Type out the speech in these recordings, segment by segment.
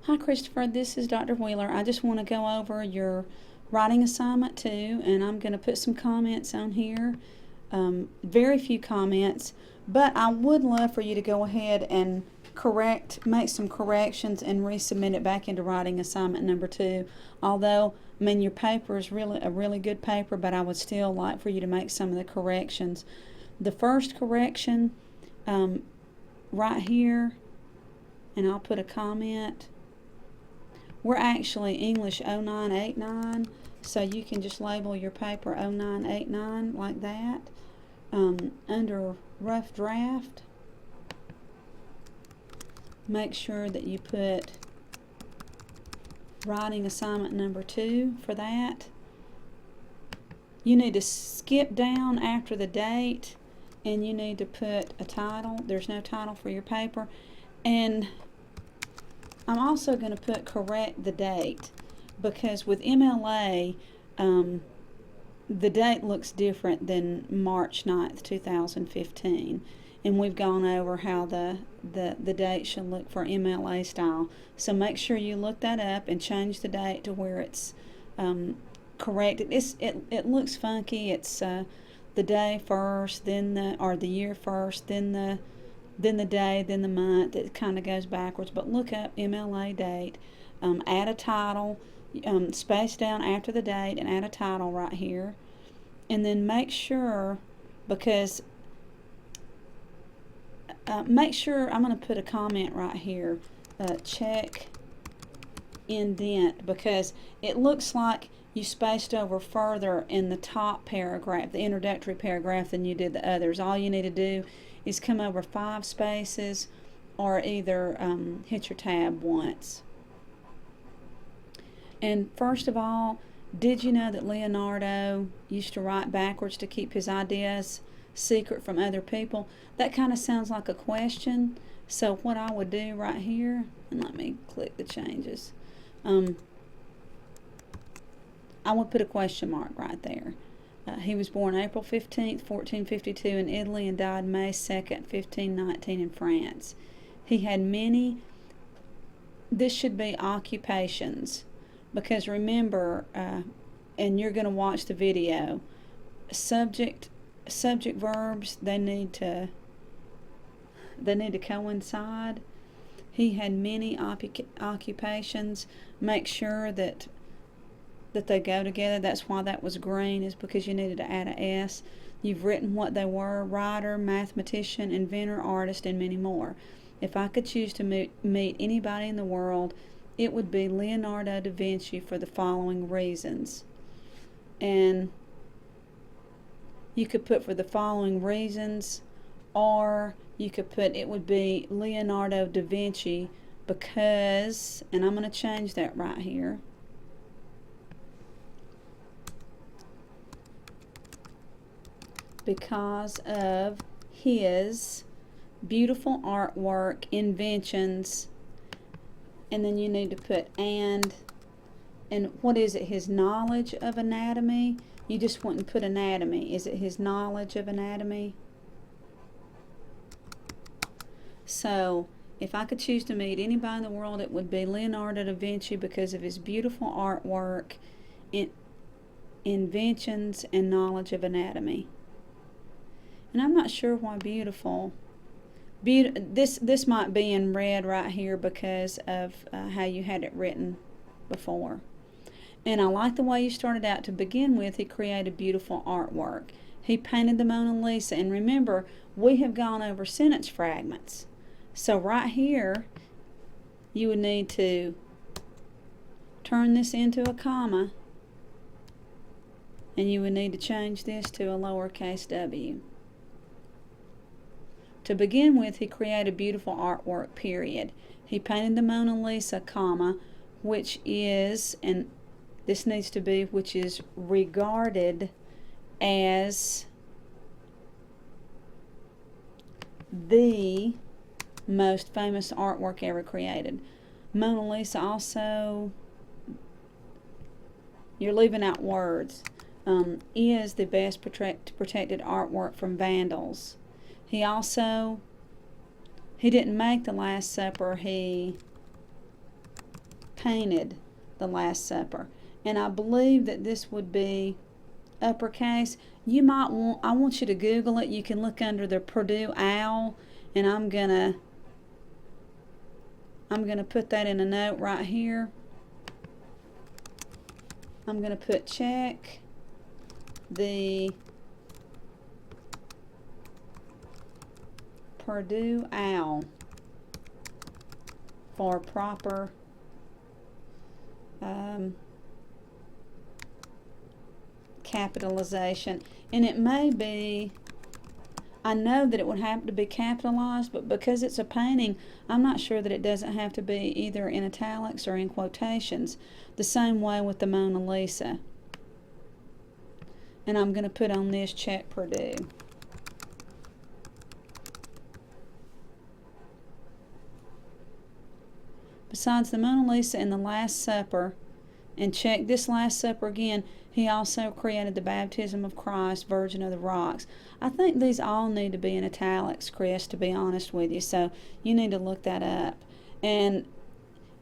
Hi Christopher, this is Dr. Wheeler. I just want to go over your writing assignment too, and I'm going to put some comments on here. Very few comments, but I would love for you to go ahead and make some corrections and resubmit it back into writing assignment number 2. Although, I mean, your paper is really a really good paper, but I would still like for you to make some of the corrections. The first correction, right here, and I'll put a comment. We're actually English 0989, so you can just label your paper 0989 like that. Under rough draft, make sure that you put writing assignment number 2 for that. You need to skip down after the date, and you need to put a title. There's no title for your paper. And I'm also going to put correct the date, because with MLA, the date looks different than March 9th, 2015. And we've gone over how the date should look for MLA style. So make sure you look that up and change the date to where it's correct. It looks funky. It's the day first, then the year first, then the day, then the month. It kind of goes backwards, but look up MLA date, add a title, space down after the date and add a title right here, and then make sure, because make sure, I'm going to put a comment right here, check indent, because it looks like you spaced over further in the top paragraph, the introductory paragraph, than you did the others. All you need to do is come over 5 spaces, or either hit your tab once. And first of all, did you know that Leonardo used to write backwards to keep his ideas secret from other people? That kind of sounds like a question. So what I would do right here, and let me click the changes, I would put a question mark right there. He was born April 15th, 1452 in Italy, and died May 2nd, 1519 in France. He had many, this should be occupations, because remember, and you're going to watch the video, subject verbs, they need to coincide. He had many occupations. Make sure that they go together. That's why that was green, is because you needed to add a S. You've written what they were: writer, mathematician, inventor, artist, and many more. If I could choose to meet anybody in the world, it would be Leonardo da Vinci for the following reasons. And you could put for the following reasons, or you could put it would be Leonardo da Vinci because, and I'm going to change that right here, because of his beautiful artwork, inventions, and then you need to put and what is it, his knowledge of anatomy? You just wouldn't put anatomy. Is it his knowledge of anatomy? So if I could choose to meet anybody in the world, it would be Leonardo da Vinci because of his beautiful artwork, inventions, and knowledge of anatomy. And I'm not sure why beautiful. This might be in red right here because of how you had it written before. And I like the way you started out. To begin with, he created beautiful artwork. He painted the Mona Lisa. And remember, we have gone over sentence fragments. So right here, you would need to turn this into a comma, and you would need to change this to a lowercase w. To begin with, he created beautiful artwork, period. He painted the Mona Lisa, comma, which is, and this needs to be, which is regarded as the most famous artwork ever created. Mona Lisa also, you're leaving out words, is the best protected artwork from vandals. He didn't make the Last Supper, he painted the Last Supper. And I believe that this would be uppercase. You might want, I want you to Google it. You can look under the Purdue OWL, and I'm gonna put that in a note right here. I'm gonna put check the Purdue OWL for proper capitalization. And it may be, I know that it would have to be capitalized, but because it's a painting, I'm not sure that it doesn't have to be either in italics or in quotations. The same way with the Mona Lisa. And I'm going to put on this check Purdue. Besides the Mona Lisa and the Last Supper, and check this Last Supper again, he also created the Baptism of Christ, Virgin of the Rocks. I think these all need to be in italics, Chris, to be honest with you, so you need to look that up. And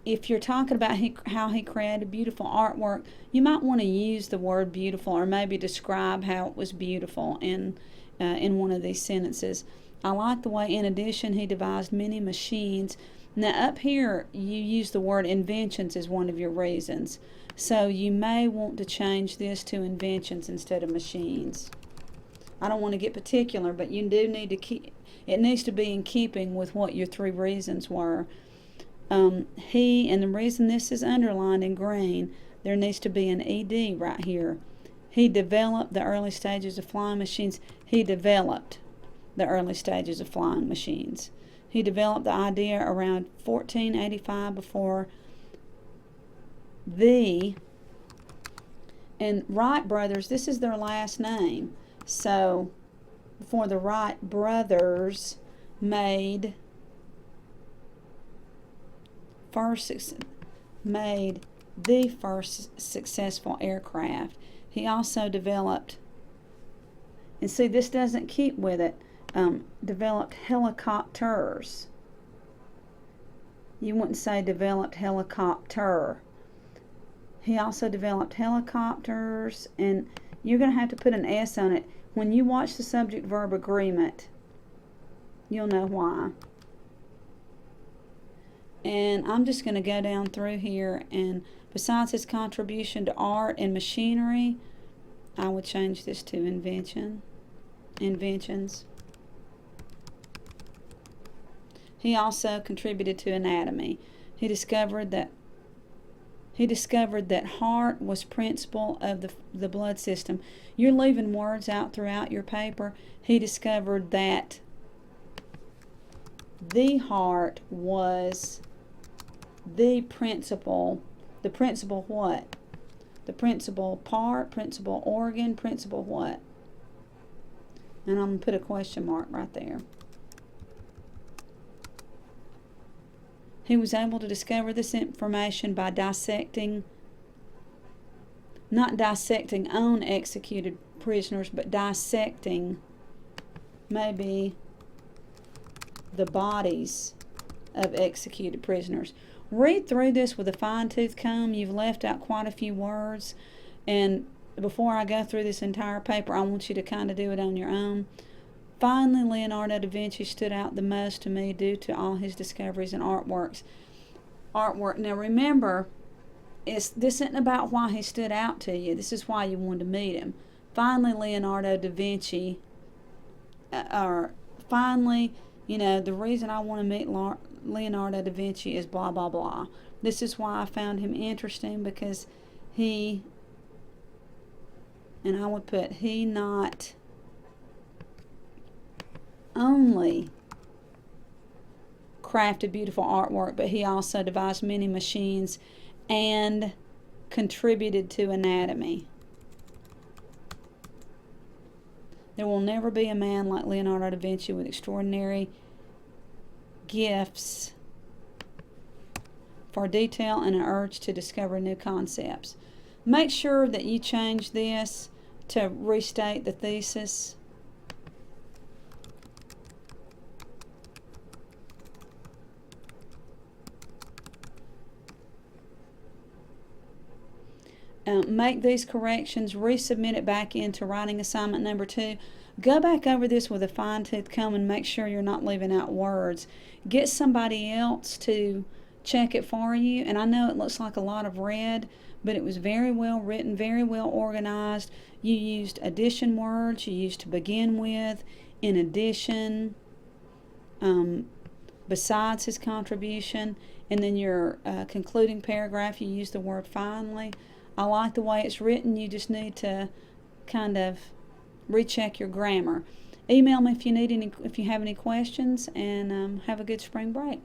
if you're talking about how he created beautiful artwork, you might want to use the word beautiful, or maybe describe how it was beautiful in one of these sentences. I like the way, in addition, he devised many machines. Now up here, you use the word inventions as one of your reasons. So you may want to change this to inventions instead of machines. I don't want to get particular, but you do need to keep, it needs to be in keeping with what your three reasons were. And the reason this is underlined in green, there needs to be an ED right here. He developed the early stages of flying machines. He developed the early stages of flying machines. He developed the idea around 1485 before and Wright brothers, this is their last name. So before the Wright brothers made the first successful aircraft. He also developed, and see, this doesn't keep with it, developed helicopters. You wouldn't say developed helicopter. He also developed helicopters, and you're going to have to put an S on it. When you watch the subject-verb agreement, you'll know why. And I'm just going to go down through here, and besides his contribution to art and machinery, I would change this to inventions. He also contributed to anatomy. He discovered that heart was principle of the blood system. You're leaving words out throughout your paper. He discovered that the heart was the principal what? The principal part, principal organ, principal what? And I'm going to put a question mark right there. He was able to discover this information by not dissecting on executed prisoners, but dissecting maybe the bodies of executed prisoners. Read through this with a fine-tooth comb. You've left out quite a few words, and before I go through this entire paper, I want you to kind of do it on your own. Finally, Leonardo da Vinci stood out the most to me due to all his discoveries and artwork. Now remember, this isn't about why he stood out to you. This is why you wanted to meet him. Finally, Leonardo da Vinci, the reason I want to meet Leonardo da Vinci is blah, blah, blah. This is why I found him interesting, because he not only crafted beautiful artwork, but he also devised many machines and contributed to anatomy. There will never be a man like Leonardo da Vinci with extraordinary gifts for detail and an urge to discover new concepts. Make sure that you change this to restate the thesis. make these corrections, resubmit it back into writing assignment number 2. Go back over this with a fine-tooth comb and make sure you're not leaving out words. Get somebody else to check it for you. And I know it looks like a lot of red, but it was very well written, very well organized. You used addition words, you used to begin with, in addition, besides his contribution, and then your concluding paragraph, you use the word finally. I like the way it's written. You just need to kind of recheck your grammar. Email me if you have any questions, and have a good spring break.